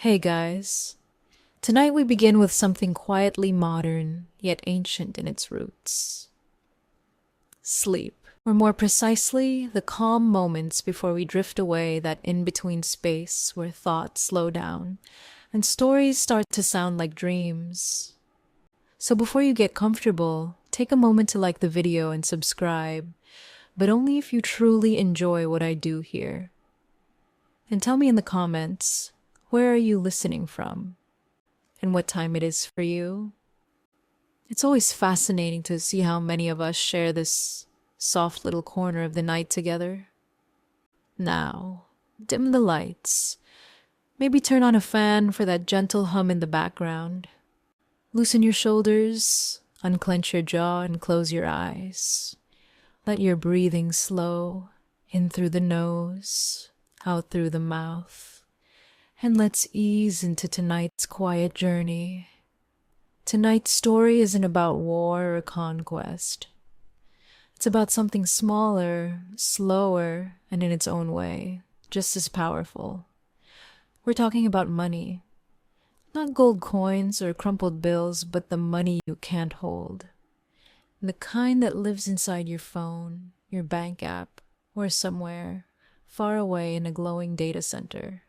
Hey guys. Tonight we begin with something quietly modern, yet ancient in its roots. Sleep. Or more precisely, the calm moments before we drift away, that in-between space where thoughts slow down and stories start to sound like dreams. So before you get comfortable, take a moment to like the video and subscribe, but only if you truly enjoy what I do here. And tell me in the comments, where are you listening from? And what time it is for you? It's always fascinating to see how many of us share this soft little corner of the night together. Now, dim the lights. Maybe turn on a fan for that gentle hum in the background. Loosen your shoulders, unclench your jaw, and close your eyes. Let your breathing slow, in through the nose, out through the mouth. And let's ease into tonight's quiet journey. Tonight's story isn't about war or conquest. It's about something smaller, slower, and in its own way, just as powerful. We're talking about money. Not gold coins or crumpled bills, but the money you can't hold. The kind that lives inside your phone, your bank app, or somewhere far away in a glowing data center.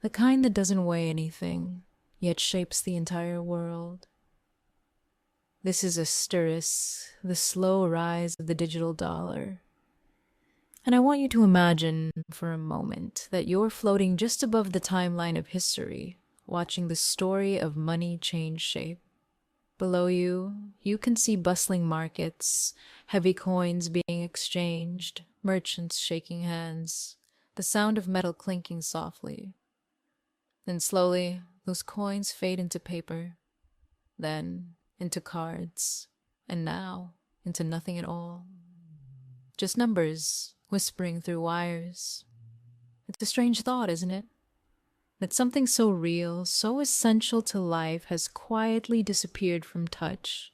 The kind that doesn't weigh anything, yet shapes the entire world. This is Asteris, the slow rise of the digital dollar. And I want you to imagine for a moment that you're floating just above the timeline of history, watching the story of money change shape. Below you, you can see bustling markets, heavy coins being exchanged, merchants shaking hands, the sound of metal clinking softly. Then slowly, those coins fade into paper, then into cards, and now into nothing at all. Just numbers whispering through wires. It's a strange thought, isn't it? That something so real, so essential to life has quietly disappeared from touch.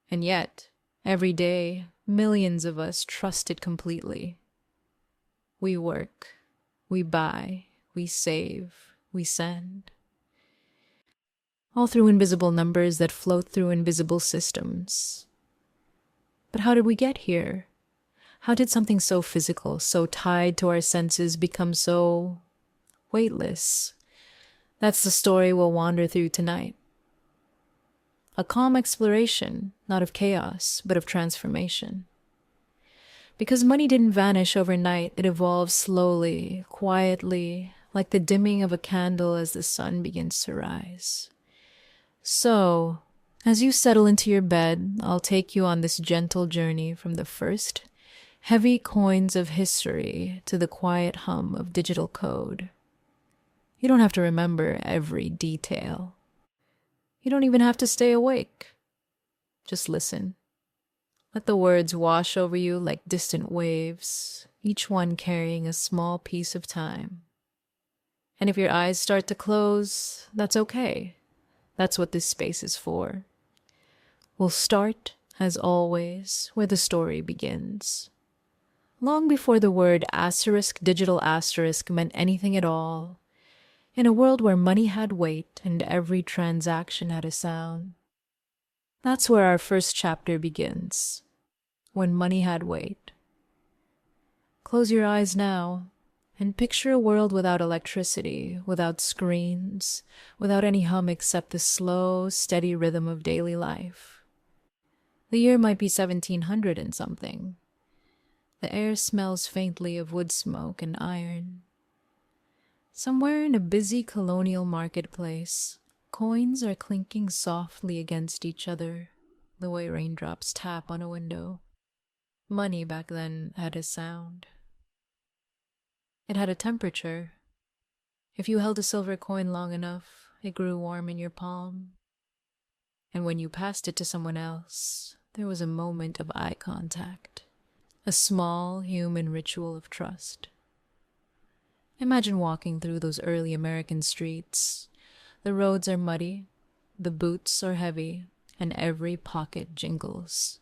And yet, every day, millions of us trust it completely. We work, we buy, we save, we send. All through invisible numbers that float through invisible systems. But how did we get here? How did something so physical, so tied to our senses, become so weightless? That's the story we'll wander through tonight. A calm exploration, not of chaos, but of transformation. Because money didn't vanish overnight, it evolved slowly, quietly, like the dimming of a candle as the sun begins to rise. So, as you settle into your bed, I'll take you on this gentle journey from the first heavy coins of history to the quiet hum of digital code. You don't have to remember every detail. You don't even have to stay awake. Just listen. Let the words wash over you like distant waves, each one carrying a small piece of time. And if your eyes start to close, that's okay. That's what this space is for. We'll start, as always, where the story begins. Long before the word asterisk, digital asterisk meant anything at all, in a world where money had weight and every transaction had a sound. That's where our first chapter begins, when money had weight. Close your eyes now. And picture a world without electricity, without screens, without any hum except the slow, steady rhythm of daily life. The year might be 1700 and something. The air smells faintly of wood smoke and iron. Somewhere in a busy colonial marketplace, coins are clinking softly against each other, the way raindrops tap on a window. Money back then had a sound. It had a temperature. If you held a silver coin long enough, it grew warm in your palm. And when you passed it to someone else, there was a moment of eye contact, a small human ritual of trust. Imagine walking through those early American streets. The roads are muddy, the boots are heavy, and every pocket jingles.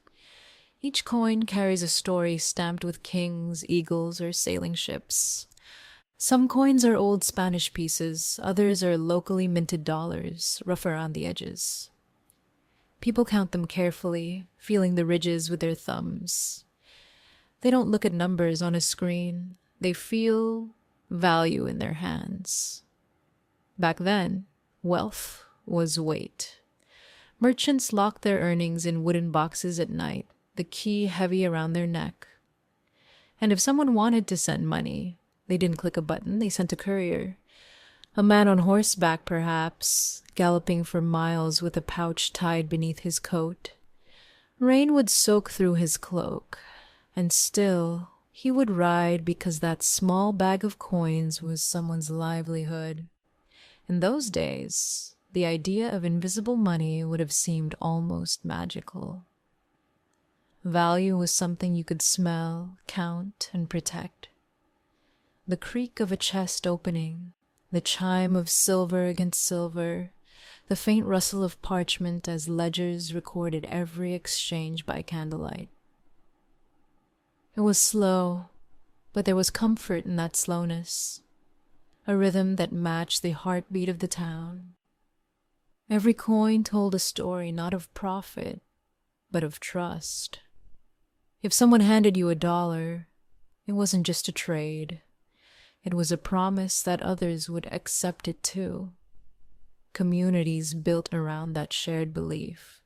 Each coin carries a story stamped with kings, eagles, or sailing ships. Some coins are old Spanish pieces, others are locally minted dollars, rough around the edges. People count them carefully, feeling the ridges with their thumbs. They don't look at numbers on a screen, they feel value in their hands. Back then, wealth was weight. Merchants locked their earnings in wooden boxes at night, the key heavy around their neck. And if someone wanted to send money, they didn't click a button, they sent a courier. A man on horseback, perhaps, galloping for miles with a pouch tied beneath his coat. Rain would soak through his cloak, and still he would ride because that small bag of coins was someone's livelihood. In those days, the idea of invisible money would have seemed almost magical. Value was something you could smell, count, and protect. The creak of a chest opening, the chime of silver against silver, the faint rustle of parchment as ledgers recorded every exchange by candlelight. It was slow, but there was comfort in that slowness, a rhythm that matched the heartbeat of the town. Every coin told a story not of profit, but of trust. If someone handed you $1, it wasn't just a trade. It was a promise that others would accept it too. Communities built around that shared belief.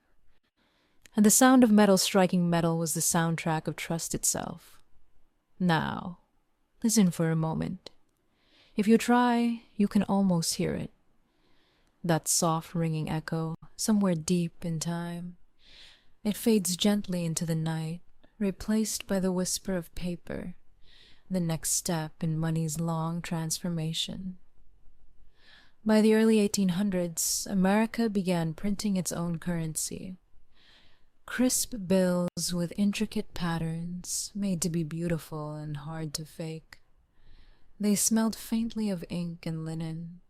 And the sound of metal striking metal was the soundtrack of trust itself. Now, listen for a moment. If you try, you can almost hear it. That soft ringing echo, somewhere deep in time. It fades gently into the night, replaced by the whisper of paper, the next step in money's long transformation. By the early 1800s, America began printing its own currency. Crisp bills with intricate patterns, made to be beautiful and hard to fake. They smelled faintly of ink and linen.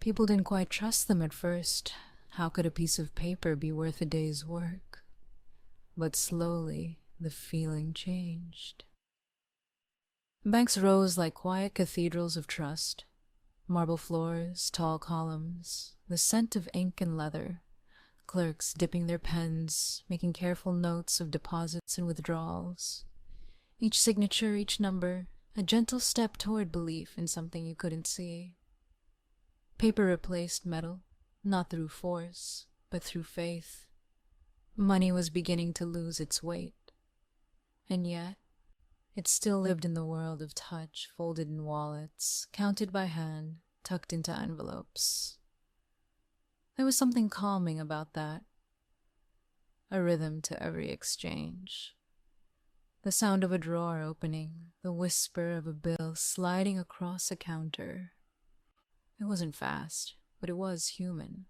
People didn't quite trust them at first. How could a piece of paper be worth a day's work? But slowly, the feeling changed. Banks rose like quiet cathedrals of trust. Marble floors, tall columns, the scent of ink and leather. Clerks dipping their pens, making careful notes of deposits and withdrawals. Each signature, each number, a gentle step toward belief in something you couldn't see. Paper replaced metal, not through force, but through faith. Money was beginning to lose its weight. And yet, it still lived in the world of touch, folded in wallets, counted by hand, tucked into envelopes. There was something calming about that. A rhythm to every exchange. The sound of a drawer opening, the whisper of a bill sliding across a counter. It wasn't fast, but it was human.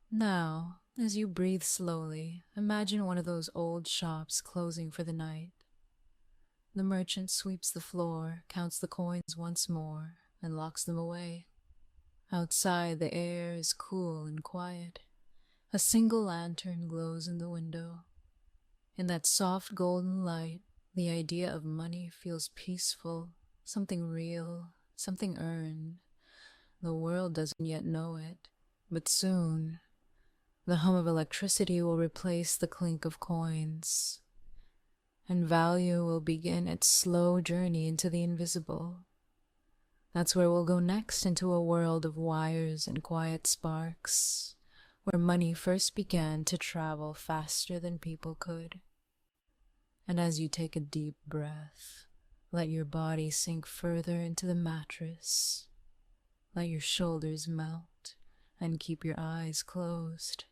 Now, as you breathe slowly, imagine one of those old shops closing for the night. The merchant sweeps the floor, counts the coins once more, and locks them away. Outside, the air is cool and quiet. A single lantern glows in the window. In that soft golden light, the idea of money feels peaceful, something real, something earned. The world doesn't yet know it, but soon, the hum of electricity will replace the clink of coins, and value will begin its slow journey into the invisible. That's where we'll go next, into a world of wires and quiet sparks, where money first began to travel faster than people could. And as you take a deep breath, let your body sink further into the mattress. Let your shoulders melt and keep your eyes closed.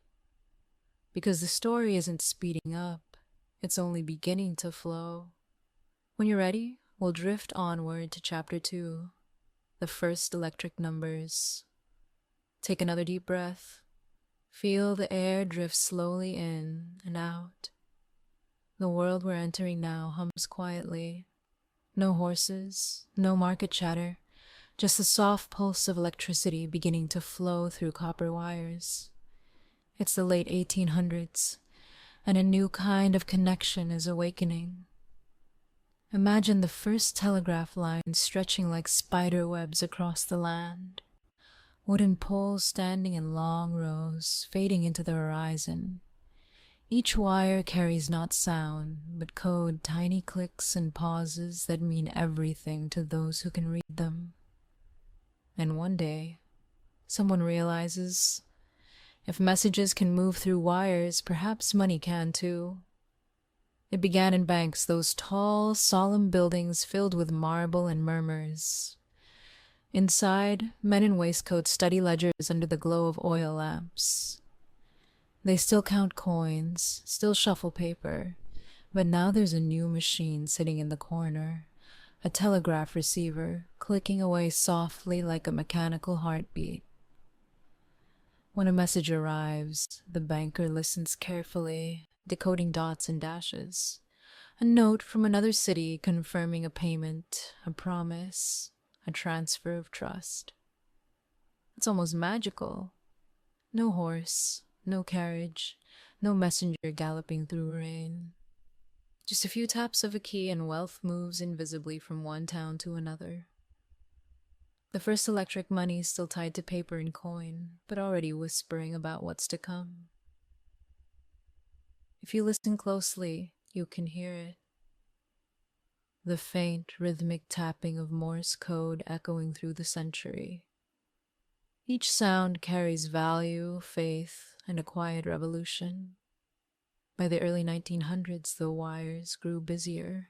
Because the story isn't speeding up, it's only beginning to flow. When you're ready, we'll drift onward to Chapter 2, the first electric numbers. Take another deep breath. Feel the air drift slowly in and out. The world we're entering now hums quietly. No horses, no market chatter, just the soft pulse of electricity beginning to flow through copper wires. It's the late 1800s, and a new kind of connection is awakening. Imagine the first telegraph lines stretching like spider webs across the land. Wooden poles standing in long rows, fading into the horizon. Each wire carries not sound, but code, tiny clicks and pauses that mean everything to those who can read them. And one day, someone realizes, if messages can move through wires, perhaps money can too. It began in banks, those tall, solemn buildings filled with marble and murmurs. Inside, men in waistcoats study ledgers under the glow of oil lamps. They still count coins, still shuffle paper, but now there's a new machine sitting in the corner, a telegraph receiver clicking away softly like a mechanical heartbeat. When a message arrives, the banker listens carefully, decoding dots and dashes. A note from another city confirming a payment, a promise, a transfer of trust. It's almost magical. No horse, no carriage, no messenger galloping through rain. Just a few taps of a key and wealth moves invisibly from one town to another. The first electric money still tied to paper and coin, but already whispering about what's to come. If you listen closely, you can hear it. The faint, rhythmic tapping of Morse code echoing through the century. Each sound carries value, faith, and a quiet revolution. By the early 1900s, the wires grew busier.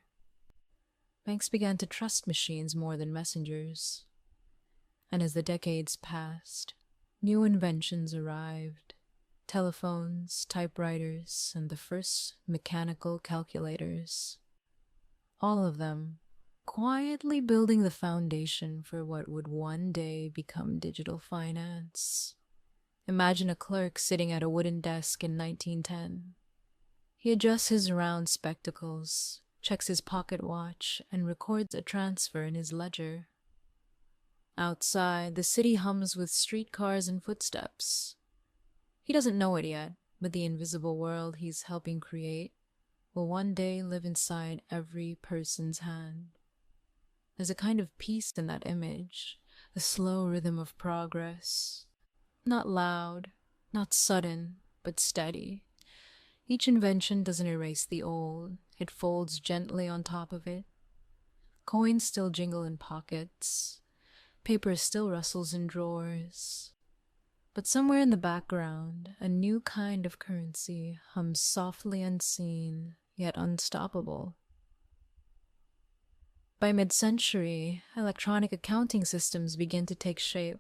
Banks began to trust machines more than messengers. And as the decades passed, new inventions arrived. Telephones, typewriters, and the first mechanical calculators. All of them quietly building the foundation for what would one day become digital finance. Imagine a clerk sitting at a wooden desk in 1910. He adjusts his round spectacles, checks his pocket watch, and records a transfer in his ledger. Outside, the city hums with streetcars and footsteps. He doesn't know it yet, but the invisible world he's helping create will one day live inside every person's hand. There's a kind of peace in that image, the slow rhythm of progress. Not loud, not sudden, but steady. Each invention doesn't erase the old, it folds gently on top of it. Coins still jingle in pockets, paper still rustles in drawers. But somewhere in the background, a new kind of currency hums softly unseen, yet unstoppable. By mid-century, electronic accounting systems begin to take shape.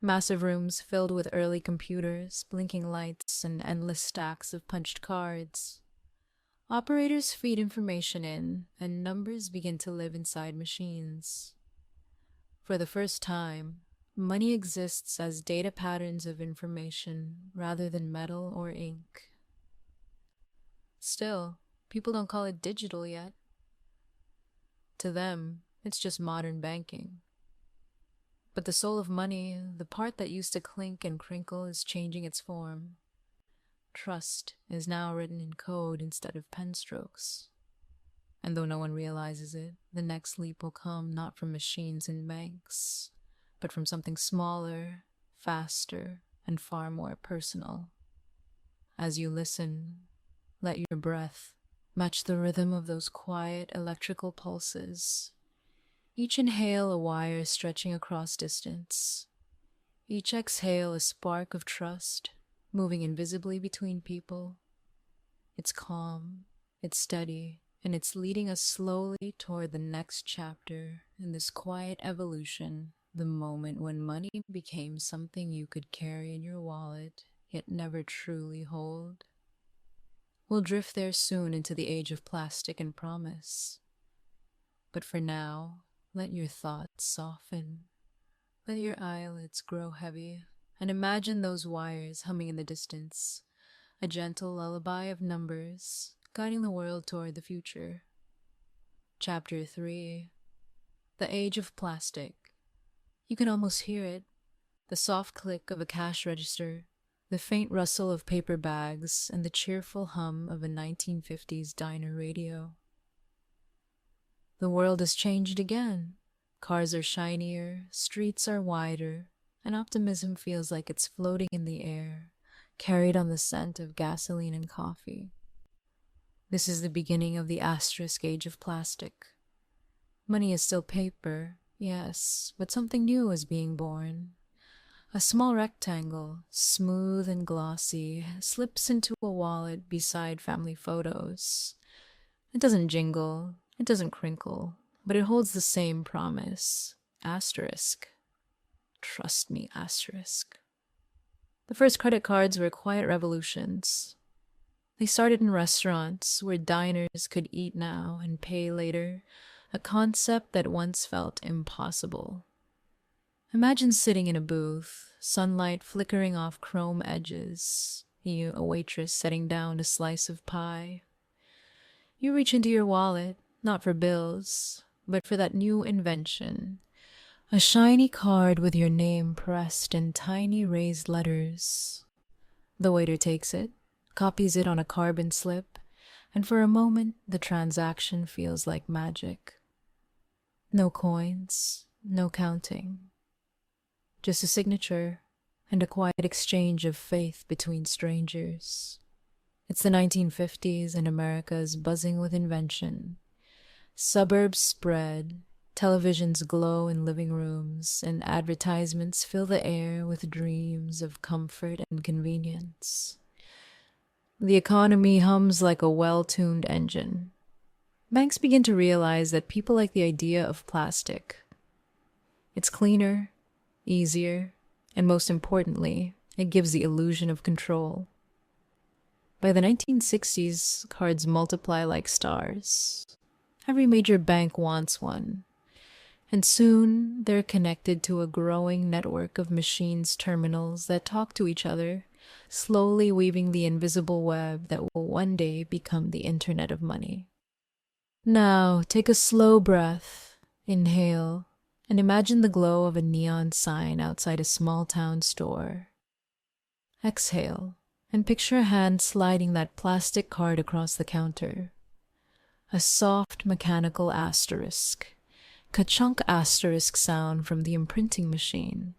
Massive rooms filled with early computers, blinking lights, and endless stacks of punched cards. Operators feed information in, and numbers begin to live inside machines. For the first time, money exists as data patterns of information rather than metal or ink. Still, people don't call it digital yet. To them, it's just modern banking. But the soul of money, the part that used to clink and crinkle, is changing its form. Trust is now written in code instead of pen strokes. And though no one realizes it, the next leap will come not from machines and banks, but from something smaller, faster, and far more personal. As you listen, let your breath match the rhythm of those quiet electrical pulses. Each inhale a wire stretching across distance. Each exhale a spark of trust, moving invisibly between people. It's calm, it's steady, and it's leading us slowly toward the next chapter in this quiet evolution, the moment when money became something you could carry in your wallet, yet never truly hold. We'll drift there soon into the age of plastic and promise. But for now, let your thoughts soften. Let your eyelids grow heavy, and imagine those wires humming in the distance, a gentle lullaby of numbers, guiding the world toward the future. Chapter 3. The Age of Plastic. You can almost hear it, the soft click of a cash register, the faint rustle of paper bags, and the cheerful hum of a 1950s diner radio. The world has changed again. Cars are shinier, streets are wider, and optimism feels like it's floating in the air, carried on the scent of gasoline and coffee. This is the beginning of the asterisk age of plastic. Money is still paper, yes, but something new is being born. A small rectangle, smooth and glossy, slips into a wallet beside family photos. It doesn't jingle, it doesn't crinkle, but it holds the same promise. Asterisk. Trust me, asterisk. The first credit cards were quiet revolutions. They started in restaurants where diners could eat now and pay later, a concept that once felt impossible. Imagine sitting in a booth, sunlight flickering off chrome edges, you a waitress setting down a slice of pie. You reach into your wallet, not for bills, but for that new invention, a shiny card with your name pressed in tiny raised letters. The waiter takes it, copies it on a carbon slip, and for a moment the transaction feels like magic. No coins, no counting. Just a signature and a quiet exchange of faith between strangers. It's the 1950s and America is buzzing with invention. Suburbs spread, televisions glow in living rooms, and advertisements fill the air with dreams of comfort and convenience. The economy hums like a well-tuned engine. Banks begin to realize that people like the idea of plastic. It's cleaner, easier, and most importantly, it gives the illusion of control. By the 1960s, cards multiply like stars. Every major bank wants one. And soon, they're connected to a growing network of machines' terminals that talk to each other, slowly weaving the invisible web that will one day become the Internet of money. Now, take a slow breath, inhale, and imagine the glow of a neon sign outside a small-town store. Exhale, and picture a hand sliding that plastic card across the counter. A soft mechanical asterisk, ka-chunk asterisk sound from the imprinting machine.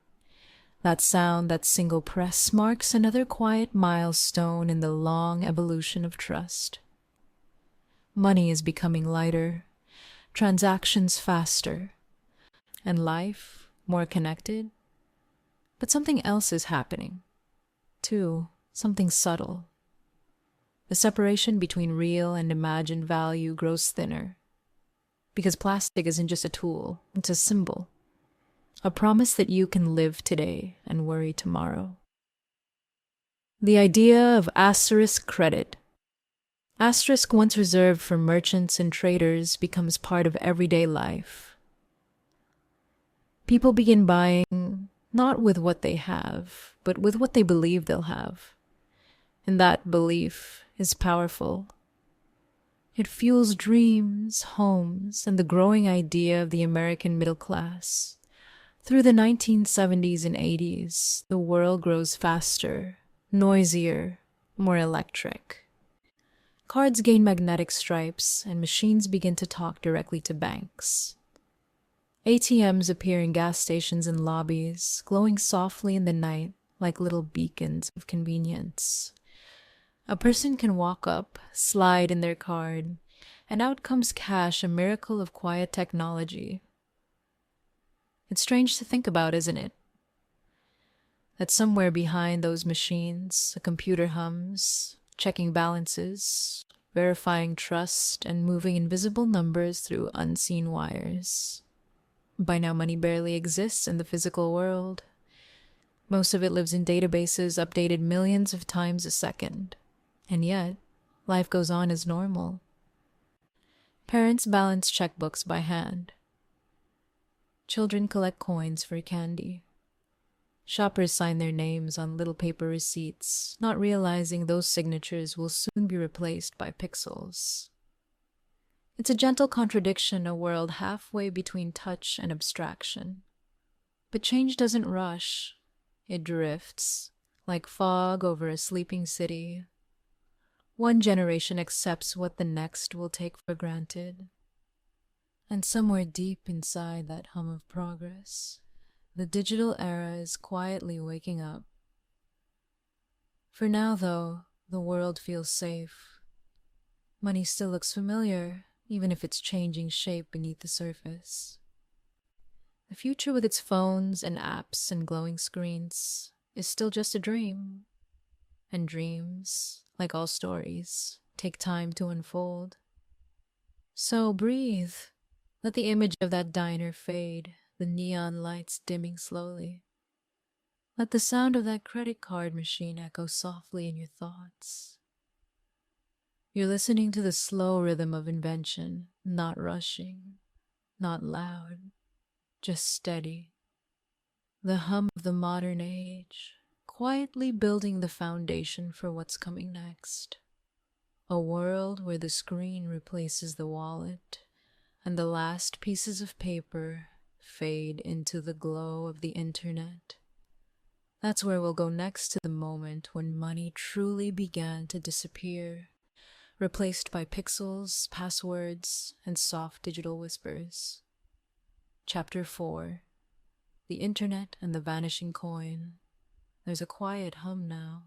That sound, that single press, marks another quiet milestone in the long evolution of trust. Money is becoming lighter, transactions faster, and life more connected. But something else is happening, too, something subtle. The separation between real and imagined value grows thinner, because plastic isn't just a tool, it's a symbol, a promise that you can live today and worry tomorrow. The idea of asterisk credit. Asterisk, once reserved for merchants and traders, becomes part of everyday life. People begin buying not with what they have, but with what they believe they'll have. And that belief is powerful. It fuels dreams, homes, and the growing idea of the American middle class. Through the 1970s and 80s, the world grows faster, noisier, more electric. Cards gain magnetic stripes, and machines begin to talk directly to banks. ATMs appear in gas stations and lobbies, glowing softly in the night like little beacons of convenience. A person can walk up, slide in their card, and out comes cash, a miracle of quiet technology. It's strange to think about, isn't it? That somewhere behind those machines, a computer hums, checking balances, verifying trust, and moving invisible numbers through unseen wires. By now, money barely exists in the physical world. Most of it lives in databases updated millions of times a second. And yet, life goes on as normal. Parents balance checkbooks by hand. Children collect coins for candy. Shoppers sign their names on little paper receipts, not realizing those signatures will soon be replaced by pixels. It's a gentle contradiction, a world halfway between touch and abstraction. But change doesn't rush. It drifts, like fog over a sleeping city. One generation accepts what the next will take for granted. And somewhere deep inside that hum of progress, the digital era is quietly waking up. For now, though, the world feels safe. Money still looks familiar, even if it's changing shape beneath the surface. The future with its phones and apps and glowing screens is still just a dream. And dreams, like all stories, take time to unfold. So breathe. Let the image of that diner fade, the neon lights dimming slowly. Let the sound of that credit card machine echo softly in your thoughts. You're listening to the slow rhythm of invention, not rushing, not loud, just steady. The hum of the modern age, quietly building the foundation for what's coming next. A world where the screen replaces the wallet, and the last pieces of paper fade into the glow of the internet. That's where we'll go next, to the moment when money truly began to disappear, replaced by pixels, passwords, and soft digital whispers. Chapter 4. The Internet and the Vanishing Coin. There's a quiet hum now,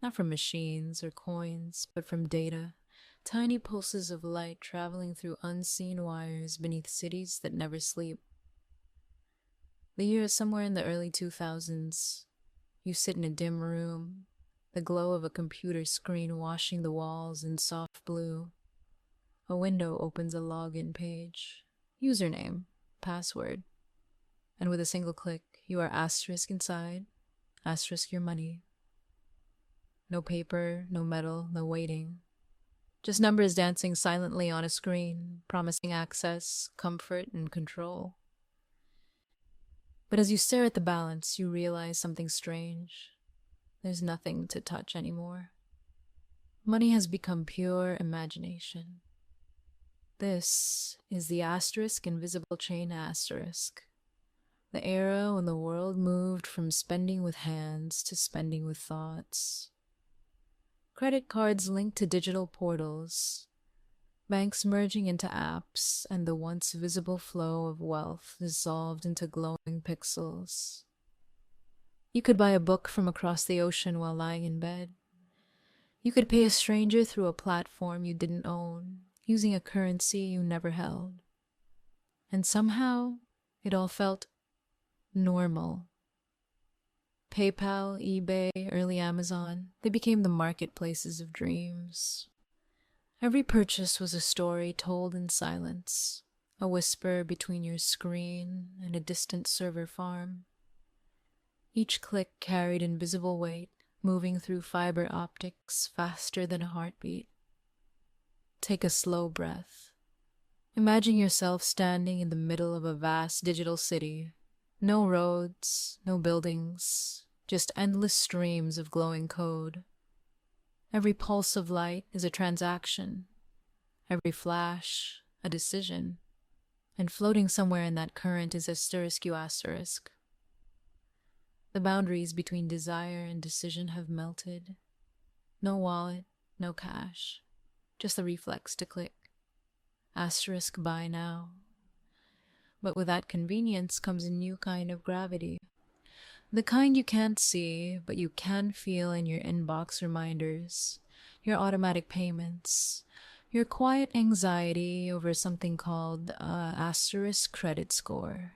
not from machines or coins, but from data, tiny pulses of light traveling through unseen wires beneath cities that never sleep. The year is somewhere in the early 2000s. You sit in a dim room, the glow of a computer screen washing the walls in soft blue. A window opens a login page. Username, password. And with a single click, you are asterisk inside, asterisk your money. No paper, no metal, no waiting. Just numbers dancing silently on a screen, promising access, comfort, and control. But as you stare at the balance, you realize something strange. There's nothing to touch anymore. Money has become pure imagination. This is the asterisk invisible chain asterisk. The era when the world moved from spending with hands to spending with thoughts. Credit cards linked to digital portals, banks merging into apps, and the once visible flow of wealth dissolved into glowing pixels. You could buy a book from across the ocean while lying in bed. You could pay a stranger through a platform you didn't own, using a currency you never held. And somehow, it all felt normal. PayPal, eBay, early Amazon, they became the marketplaces of dreams. Every purchase was a story told in silence, a whisper between your screen and a distant server farm. Each click carried invisible weight, moving through fiber optics faster than a heartbeat. Take a slow breath. Imagine yourself standing in the middle of a vast digital city. No roads, no buildings, just endless streams of glowing code. Every pulse of light is a transaction. Every flash, a decision. And floating somewhere in that current is asterisk you asterisk. The boundaries between desire and decision have melted. No wallet, no cash. Just the reflex to click. Asterisk buy now. But with that convenience comes a new kind of gravity. The kind you can't see, but you can feel in your inbox reminders, your automatic payments, your quiet anxiety over something called asterisk credit score.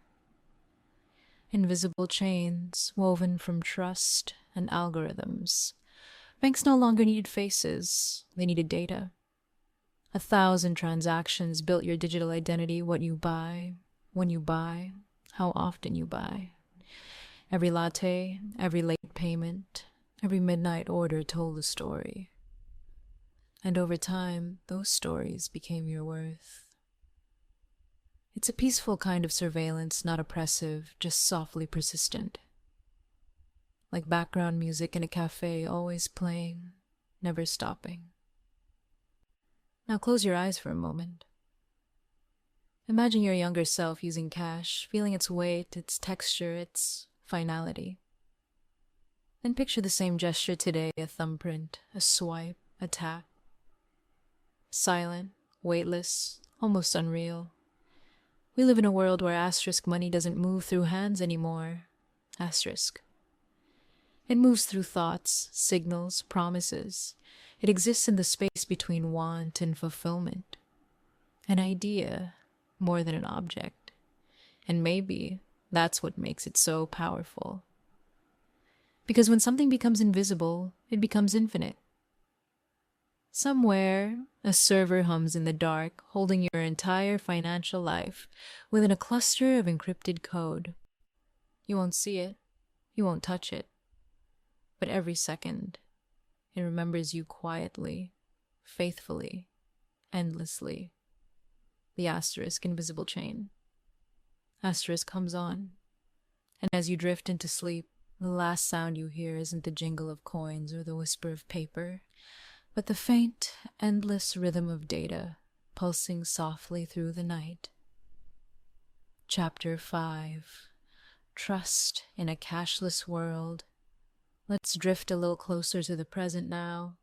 Invisible chains woven from trust and algorithms. Banks no longer needed faces, they needed data. 1,000 transactions built your digital identity, what you buy, when you buy, how often you buy. Every latte, every late payment, every midnight order told a story. And over time, those stories became your worth. It's a peaceful kind of surveillance, not oppressive, just softly persistent. Like background music in a cafe, always playing, never stopping. Now close your eyes for a moment. Imagine your younger self using cash, feeling its weight, its texture, its finality. Then picture the same gesture today, a thumbprint, a swipe, a tap. Silent, weightless, almost unreal. We live in a world where asterisk money doesn't move through hands anymore. Asterisk. It moves through thoughts, signals, promises. It exists in the space between want and fulfillment. An idea more than an object. And maybe that's what makes it so powerful. Because when something becomes invisible, it becomes infinite. Somewhere, a server hums in the dark, holding your entire financial life within a cluster of encrypted code. You won't see it. You won't touch it. But every second, it remembers you quietly, faithfully, endlessly. The asterisk invisible chain. Asterisk comes on. And as you drift into sleep, the last sound you hear isn't the jingle of coins or the whisper of paper, but the faint, endless rhythm of data pulsing softly through the night. Chapter 5. Trust in a Cashless World. Let's drift a little closer to the present now.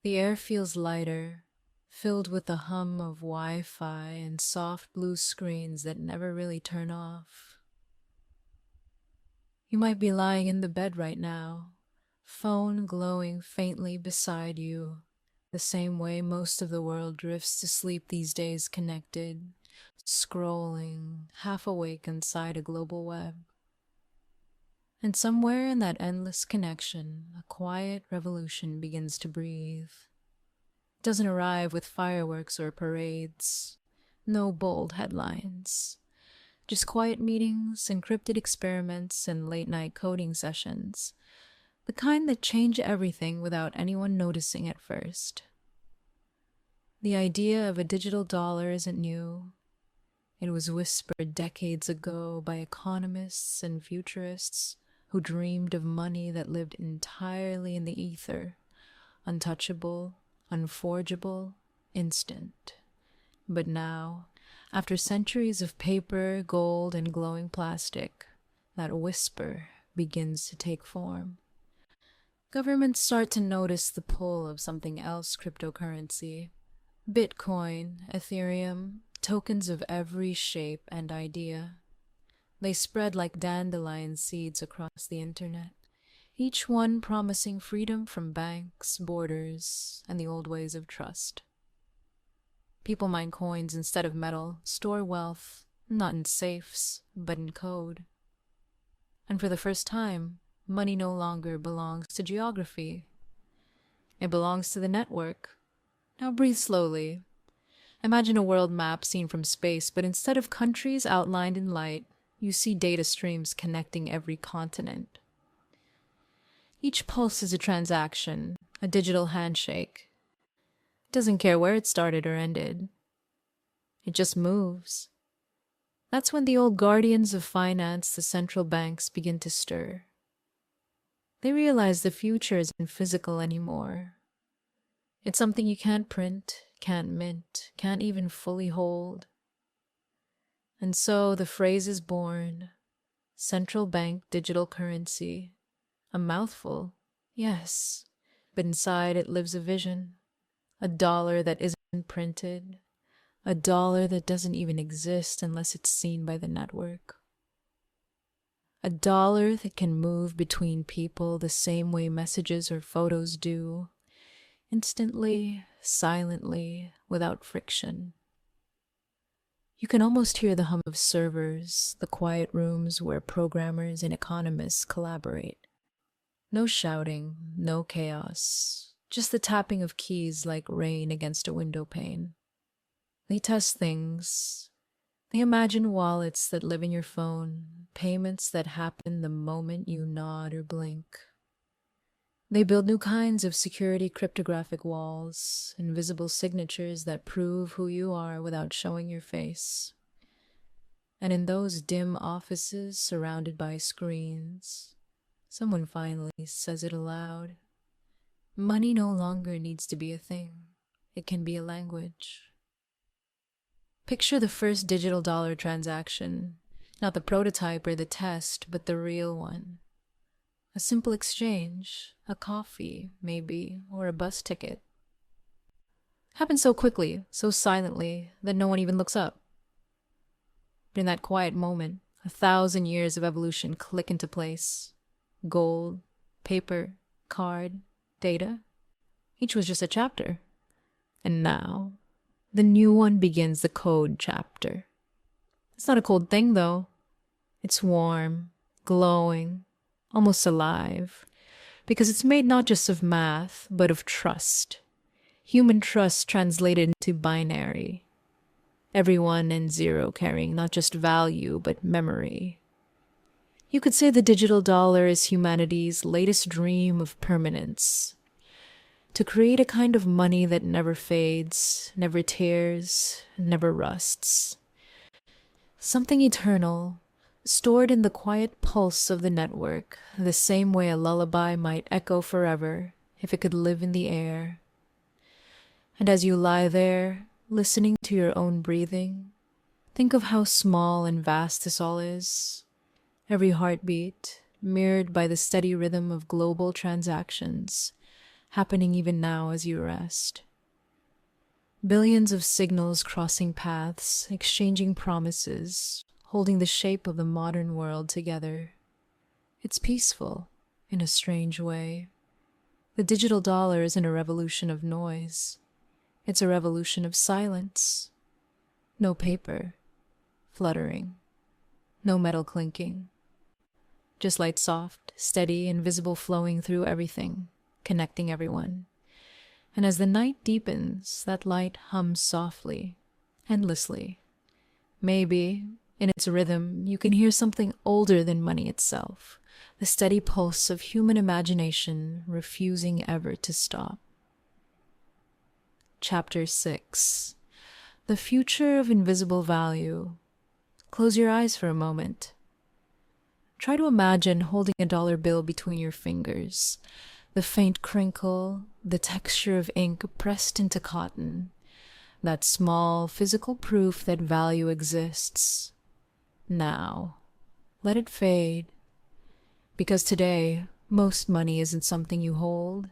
The air feels lighter, filled with the hum of Wi-Fi and soft blue screens that never really turn off. You might be lying in the bed right now, phone glowing faintly beside you, the same way most of the world drifts to sleep these days, connected, scrolling, half awake inside a global web. And somewhere in that endless connection, a quiet revolution begins to breathe. It doesn't arrive with fireworks or parades, no bold headlines. Just quiet meetings, encrypted experiments, and late-night coding sessions. The kind that change everything without anyone noticing at first. The idea of a digital dollar isn't new. It was whispered decades ago by economists and futurists who dreamed of money that lived entirely in the ether, untouchable, unforgeable, instant. But now, after centuries of paper, gold, and glowing plastic, that whisper begins to take form. Governments start to notice the pull of something else cryptocurrency. Bitcoin, Ethereum, tokens of every shape and idea. They spread like dandelion seeds across the internet, each one promising freedom from banks, borders, and the old ways of trust. People mine coins instead of metal, store wealth, not in safes, but in code. And for the first time, money no longer belongs to geography. It belongs to the network. Now breathe slowly. Imagine a world map seen from space, but instead of countries outlined in light, you see data streams connecting every continent. Each pulse is a transaction, a digital handshake. It doesn't care where it started or ended. It just moves. That's when the old guardians of finance, the central banks, begin to stir. They realize the future isn't physical anymore. It's something you can't print, can't mint, can't even fully hold. And so the phrase is born, central bank digital currency. A mouthful, yes, but inside it lives a vision. A dollar that isn't printed. A dollar that doesn't even exist unless it's seen by the network. A dollar that can move between people the same way messages or photos do. Instantly, silently, without friction. You can almost hear the hum of servers, the quiet rooms where programmers and economists collaborate. No shouting, no chaos, just the tapping of keys like rain against a window pane. They test things. They imagine wallets that live in your phone, payments that happen the moment you nod or blink. They build new kinds of security cryptographic walls, invisible signatures that prove who you are without showing your face. And in those dim offices surrounded by screens, someone finally says it aloud. Money no longer needs to be a thing. It can be a language. Picture the first digital dollar transaction, not the prototype or the test, but the real one. A simple exchange, a coffee, maybe, or a bus ticket. Happens so quickly, so silently, that no one even looks up. In that quiet moment, 1,000 years of evolution click into place. Gold, paper, card, data. Each was just a chapter. And now, the new one begins the code chapter. It's not a cold thing, though. It's warm, glowing, almost alive, because it's made not just of math, but of trust. Human trust translated into binary. Every one and zero carrying not just value, but memory. You could say the digital dollar is humanity's latest dream of permanence. To create a kind of money that never fades, never tears, never rusts. Something eternal, stored in the quiet pulse of the network, the same way a lullaby might echo forever if it could live in the air. And as you lie there, listening to your own breathing, think of how small and vast this all is. Every heartbeat, mirrored by the steady rhythm of global transactions, happening even now as you rest. Billions of signals crossing paths, exchanging promises, holding the shape of the modern world together. It's peaceful, in a strange way. The digital dollar isn't a revolution of noise. It's a revolution of silence. No paper, fluttering. No metal clinking. Just light soft, steady, and visible flowing through everything, connecting everyone. And as the night deepens, that light hums softly, endlessly. Maybe, in its rhythm, you can hear something older than money itself, the steady pulse of human imagination refusing ever to stop. Chapter 6. The Future of Invisible Value. Close your eyes for a moment. Try to imagine holding a dollar bill between your fingers. The faint crinkle, the texture of ink pressed into cotton. That small physical proof that value exists. Now, let it fade. Because today, most money isn't something you hold.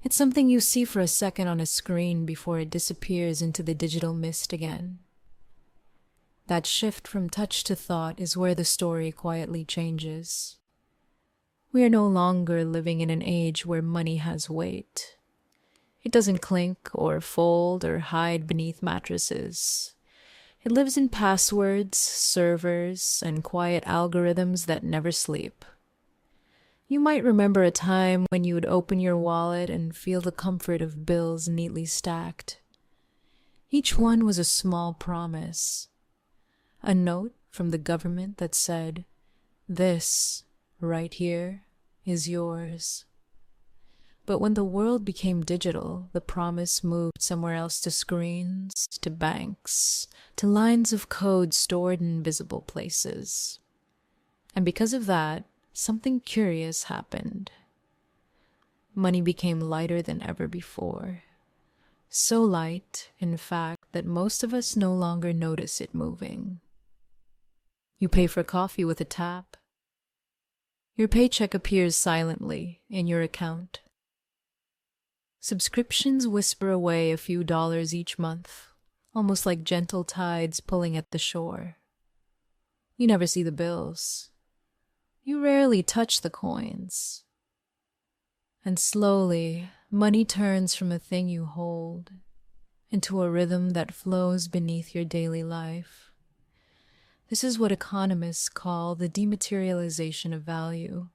It's something you see for a second on a screen before it disappears into the digital mist again. That shift from touch to thought is where the story quietly changes. We are no longer living in an age where money has weight. It doesn't clink or fold or hide beneath mattresses. It lives in passwords, servers, and quiet algorithms that never sleep. You might remember a time when you would open your wallet and feel the comfort of bills neatly stacked. Each one was a small promise. A note from the government that said, "This, right here, is yours." But when the world became digital, the promise moved somewhere else, to screens, to banks, to lines of code stored in invisible places. And because of that, something curious happened. Money became lighter than ever before. So light, in fact, that most of us no longer notice it moving. You pay for coffee with a tap. Your paycheck appears silently in your account. Subscriptions whisper away a few dollars each month, almost like gentle tides pulling at the shore. You never see the bills. You rarely touch the coins. And slowly, money turns from a thing you hold into a rhythm that flows beneath your daily life. This is what economists call the dematerialization of value.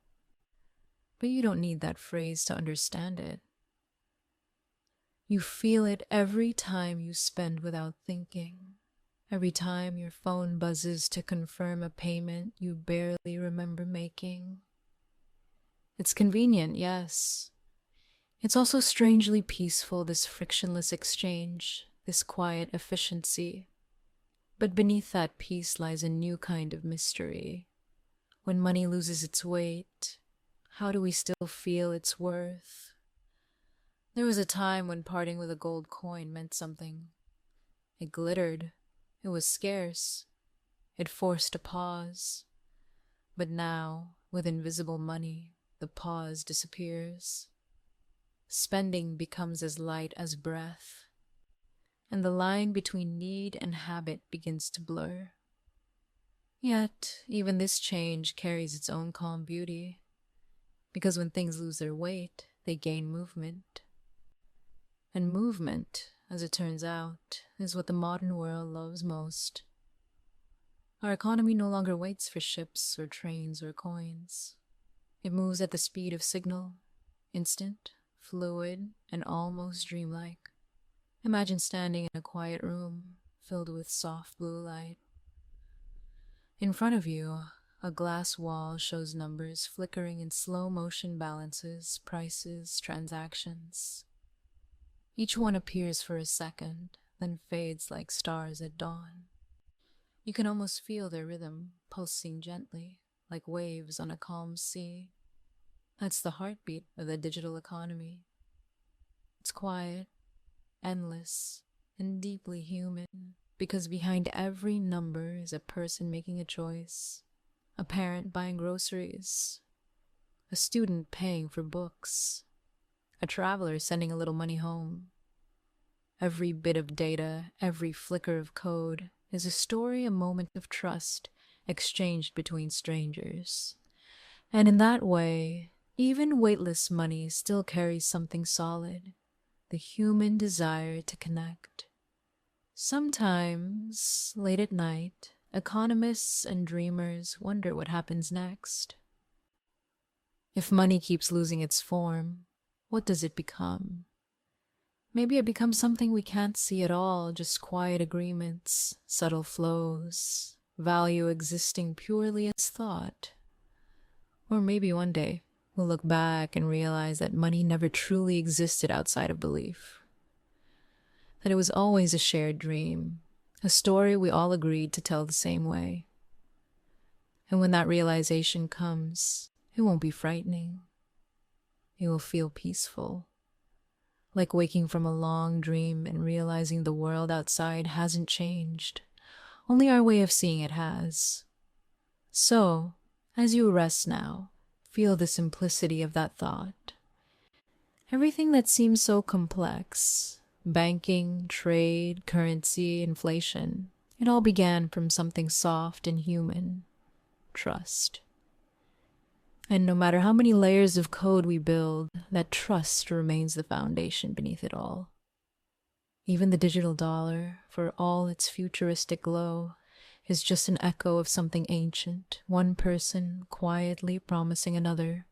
But you don't need that phrase to understand it. You feel it every time you spend without thinking. Every time your phone buzzes to confirm a payment you barely remember making. It's convenient, yes. It's also strangely peaceful, this frictionless exchange, this quiet efficiency. But beneath that peace lies a new kind of mystery. When money loses its weight, how do we still feel its worth? There was a time when parting with a gold coin meant something. It glittered. It was scarce. It forced a pause. But now, with invisible money, the pause disappears. Spending becomes as light as breath. and the line between need and habit begins to blur. Yet, even this change carries its own calm beauty, because when things lose their weight, they gain movement. And movement, as it turns out, is what the modern world loves most. Our economy no longer waits for ships or trains or coins. It moves at the speed of signal, instant, fluid, and almost dreamlike. Imagine standing in a quiet room filled with soft blue light. In front of you, a glass wall shows numbers flickering in slow motion balances, prices, transactions. Each one appears for a second, then fades like stars at dawn. You can almost feel their rhythm pulsing gently, like waves on a calm sea. That's the heartbeat of the digital economy. It's quiet, endless, and deeply human, because behind every number is a person making a choice, a parent buying groceries, a student paying for books, a traveler sending a little money home. Every bit of data, every flicker of code is a story, a moment of trust exchanged between strangers. And in that way, even weightless money still carries something solid, the human desire to connect. Sometimes, late at night, economists and dreamers wonder what happens next. If money keeps losing its form, what does it become? Maybe it becomes something we can't see at all, just quiet agreements, subtle flows, value existing purely as thought. Or maybe one day, we'll look back and realize that money never truly existed outside of belief. That it was always a shared dream, a story we all agreed to tell the same way. And when that realization comes, it won't be frightening. It will feel peaceful, like waking from a long dream and realizing the world outside hasn't changed. Only our way of seeing it has. So, as you rest now, feel the simplicity of that thought. Everything that seems so complex, banking, trade, currency, inflation, it all began from something soft and human, trust. And no matter how many layers of code we build, that trust remains the foundation beneath it all. Even the digital dollar, for all its futuristic glow, is just an echo of something ancient, one person quietly promising another,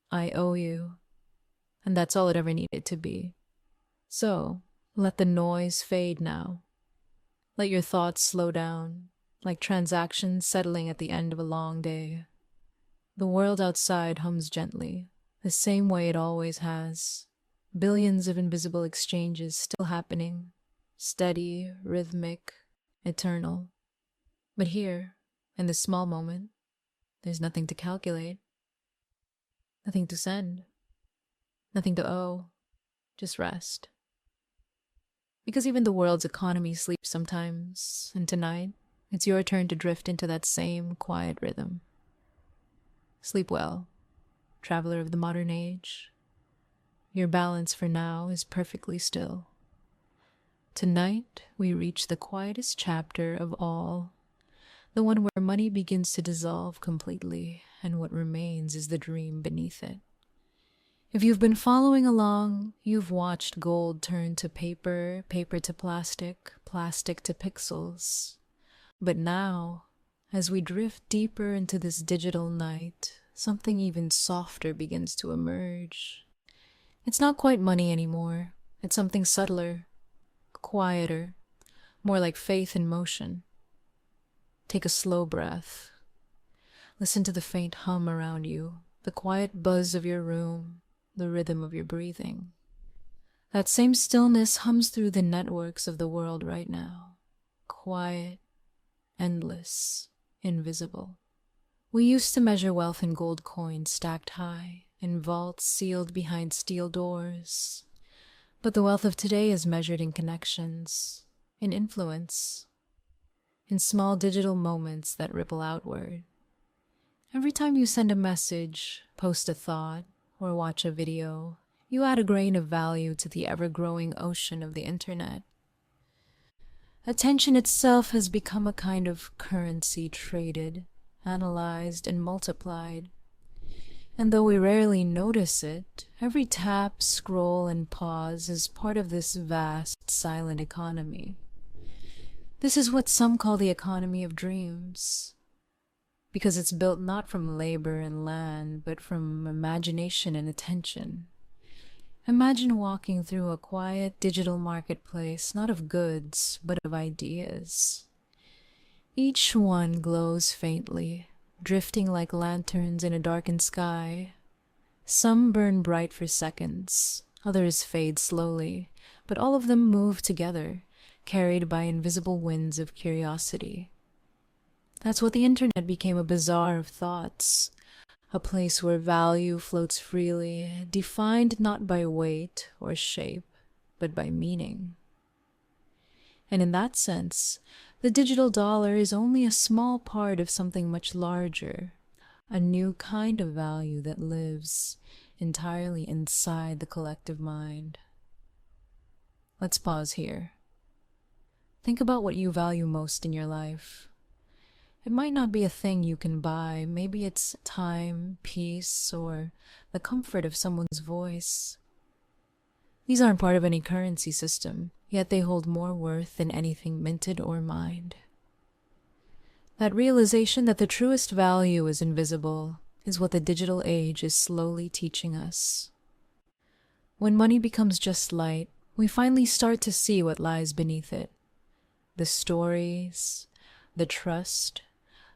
I owe you. And that's all it ever needed to be. So, let the noise fade now. Let your thoughts slow down, like transactions settling at the end of a long day. The world outside hums gently, the same way it always has. Billions of invisible exchanges still happening, steady, rhythmic, eternal. But here, in this small moment, there's nothing to calculate, nothing to send, nothing to owe, just rest. Because even the world's economy sleeps sometimes, and tonight, it's your turn to drift into that same quiet rhythm. Sleep well, traveler of the modern age. Your balance for now is perfectly still. Tonight, we reach the quietest chapter of all, the one where money begins to dissolve completely, and what remains is the dream beneath it. If you've been following along, you've watched gold turn to paper, paper to plastic, plastic to pixels. But now, as we drift deeper into this digital night, something even softer begins to emerge. It's not quite money anymore. It's something subtler, quieter, more like faith in motion. Take a slow breath. Listen to the faint hum around you, the quiet buzz of your room, the rhythm of your breathing. That same stillness hums through the networks of the world right now. Quiet, endless, invisible. We used to measure wealth in gold coins stacked high, in vaults sealed behind steel doors. But the wealth of today is measured in connections, in influence, in small digital moments that ripple outward. Every time you send a message, post a thought, or watch a video, you add a grain of value to the ever-growing ocean of the internet. Attention itself has become a kind of currency traded, analyzed, and multiplied. And though we rarely notice it, every tap, scroll, and pause is part of this vast, silent economy. This is what some call the economy of dreams, because it's built not from labor and land, but from imagination and attention. Imagine walking through a quiet digital marketplace, not of goods, but of ideas. Each one glows faintly, drifting like lanterns in a darkened sky. Some burn bright for seconds, others fade slowly, but all of them move together, carried by invisible winds of curiosity. That's what the internet became, a bazaar of thoughts, a place where value floats freely, defined not by weight or shape, but by meaning. And in that sense, the digital dollar is only a small part of something much larger, a new kind of value that lives entirely inside the collective mind. Let's pause here. Think about what you value most in your life. It might not be a thing you can buy. Maybe it's time, peace, or the comfort of someone's voice. These aren't part of any currency system, yet they hold more worth than anything minted or mined. That realization that the truest value is invisible is what the digital age is slowly teaching us. When money becomes just light, we finally start to see what lies beneath it. The stories, the trust,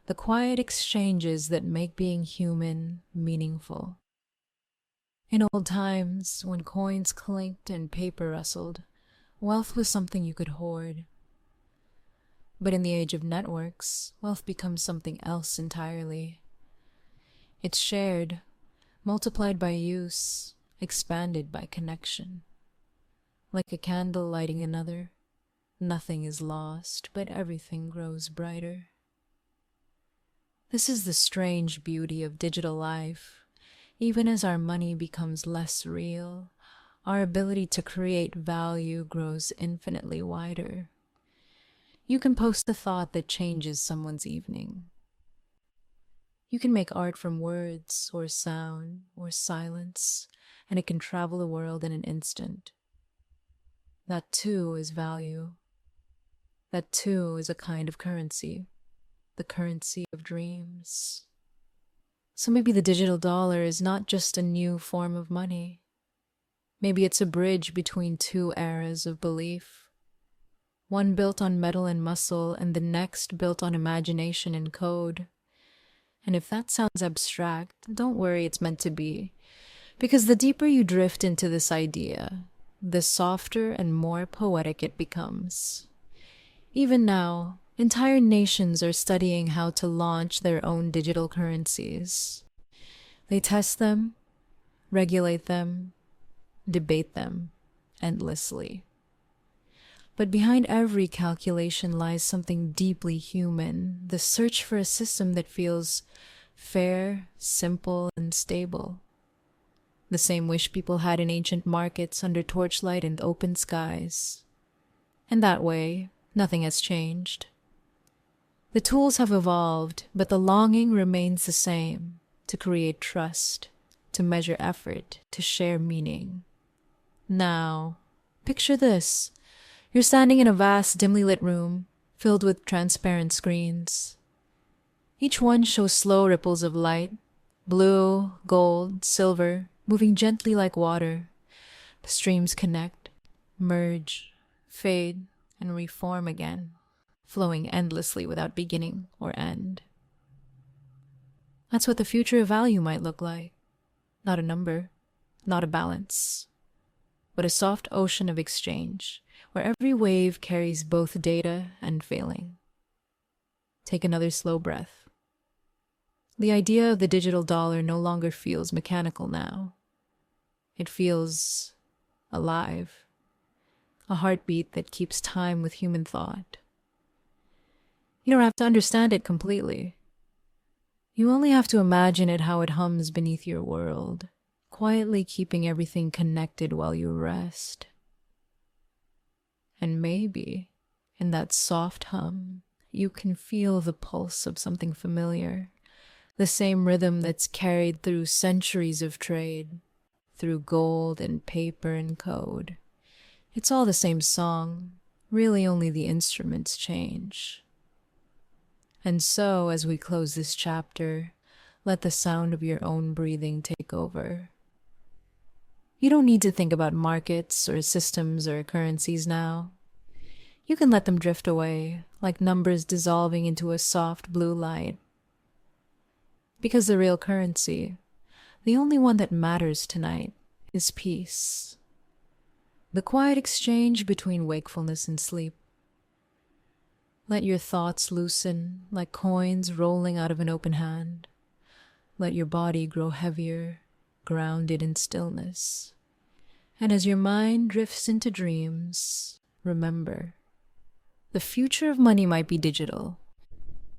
the quiet exchanges that make being human meaningful. In old times, when coins clinked and paper rustled, wealth was something you could hoard. But in the age of networks, wealth becomes something else entirely. It's shared, multiplied by use, expanded by connection. Like a candle lighting another, nothing is lost, but everything grows brighter. This is the strange beauty of digital life. Even as our money becomes less real, our ability to create value grows infinitely wider. You can post a thought that changes someone's evening. You can make art from words or sound or silence, and it can travel the world in an instant. That too is value. That too is a kind of currency, the currency of dreams. So maybe the digital dollar is not just a new form of money. Maybe it's a bridge between two eras of belief. One built on metal and muscle, and the next built on imagination and code. And if that sounds abstract, don't worry, it's meant to be. Because the deeper you drift into this idea, the softer and more poetic it becomes. Even now, entire nations are studying how to launch their own digital currencies. They test them, regulate them, debate them endlessly. But behind every calculation lies something deeply human, the search for a system that feels fair, simple, and stable. The same wish people had in ancient markets under torchlight and open skies. And that way, nothing has changed. The tools have evolved, but the longing remains the same, to create trust, to measure effort, to share meaning. Now, picture this. You're standing in a vast, dimly lit room, filled with transparent screens. Each one shows slow ripples of light, blue, gold, silver, moving gently like water. The streams connect, merge, fade, and reform again, flowing endlessly without beginning or end. That's what the future of value might look like. Not a number, not a balance, but a soft ocean of exchange, where every wave carries both data and feeling. Take another slow breath. The idea of the digital dollar no longer feels mechanical now. It feels alive, a heartbeat that keeps time with human thought. You don't have to understand it completely. You only have to imagine it how it hums beneath your world, quietly keeping everything connected while you rest. And maybe, In that soft hum, you can feel the pulse of something familiar, the same rhythm that's carried through centuries of trade, through gold and paper and code. It's all the same song, really only the instruments change. And so, as we close this chapter, let the sound of your own breathing take over. You don't need to think about markets or systems or currencies now. You can let them drift away, like numbers dissolving into a soft blue light. Because the real currency, the only one that matters tonight, is peace. The quiet exchange between wakefulness and sleep. Let your thoughts loosen like coins rolling out of an open hand. Let your body grow heavier, grounded in stillness. And as your mind drifts into dreams, remember, the future of money might be digital,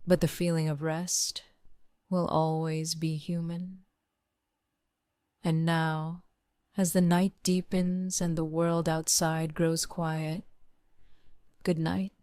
but the feeling of rest will always be human. And now, as the night deepens and the world outside grows quiet, good night.